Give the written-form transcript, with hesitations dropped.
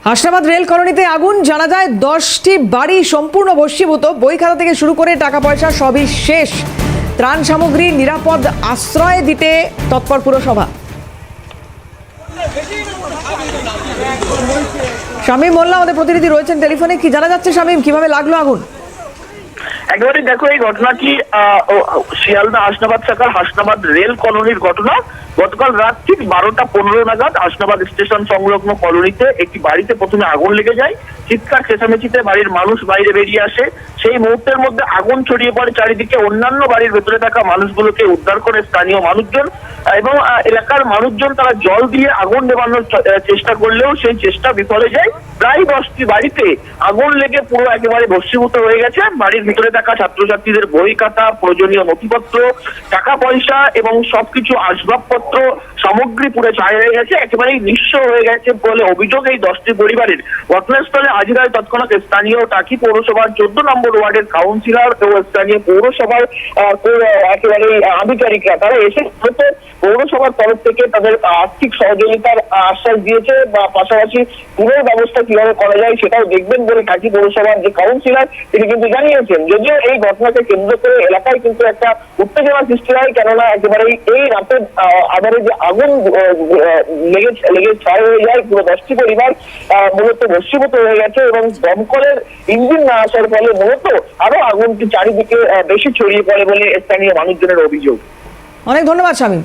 Hasnabad rail কলোনিতে আগুন, জানা যায় 10টি বাড়ি সম্পূর্ণ ভস্মীভূত। বই খাতা থেকে শুরু করে টাকা পয়সা সবই শেষ। ত্রাণ সামগ্রী নিরাপদ আশ্রয় দিতে তৎপর পুরসভা। শামীম মোল্লা আমাদের প্রতিনিধি রয়েছেন টেলিফোনে। কি জানা যাচ্ছে শামীম, কিভাবে লাগলো আগুন? একেবারে দেখো, এই ঘটনাটি শিয়ালদা হাসনাবাদ শাখার হাসনাবাদ রেল কলোনির ঘটনা। গতকাল রাত ঠিক 12টা 15 নাগাদ হাসনাবাদ স্টেশন সংলগ্ন কলোনিতে একটি বাড়িতে প্রথমে আগুন লেগে যায়। চিৎকার চেঁচামেচিতে বাড়ির মানুষ বাইরে বেরিয়ে আসে। সেই মুহূর্তের মধ্যে আগুন ছড়িয়ে পড়ে চারিদিকে। অন্যান্য বাড়ির ভেতরে থাকা মানুষগুলোকে উদ্ধার করে স্থানীয় মানুষজন এবং এলাকার মানুষজন তারা জল দিয়ে আগুন নেভানোর চেষ্টা করলেও সেই চেষ্টা বিফলে যায়। প্রায় 10টি বাড়িতে আগুন লেগে পুরো একেবারে ভস্মীভূত হয়ে গেছে। বাড়ির ভিতরে থাকা ছাত্রছাত্রীদের বই খাতা, প্রয়োজনীয় নথিপত্র, টাকা পয়সা এবং সবকিছু আসবাবপত্র সামগ্রী পুরো ছাই হয়ে গেছে, একেবারেই নিঃস্ব হয়ে গেছে বলে অভিযোগ এই 10টি পরিবারের। ঘটনাস্থলে হাজির হয় তৎক্ষণাৎ স্থানীয় টাকি পৌরসভার 14 নম্বর ওয়ার্ডের কাউন্সিলর ও স্থানীয় পৌরসভার একেবারে আধিকারিকরা। তারা এসে পৌরসভার তরফ থেকে তাদের আর্থিক সহযোগিতার আশ্বাস দিয়েছে বা পাশাপাশি পুরো ব্যবস্থা কিভাবে করা যায় সেটাও দেখবেন বলে টাকি পৌরসভার যে কাউন্সিলর তিনি কিন্তু জানিয়েছেন। যদিও এই ঘটনাকে কেন্দ্র করে এলাকায় কিন্তু একটা উত্তেজনা সৃষ্টি হয়, কেননা একেবারেই এই রাতের আধারে যে আগুন লেগে ছাই হয়ে যায়, পুরো 10টি পরিবার মূলত ভস্মীভূত হয়ে গেছে এবং দমকলের ইঞ্জিন না আসার ফলে মূলত আরো আগুনটি চারিদিকে বেশি ছড়িয়ে পড়ে বলে স্থানীয় মানুষজনের অভিযোগ। অনেক ধন্যবাদ শামীম।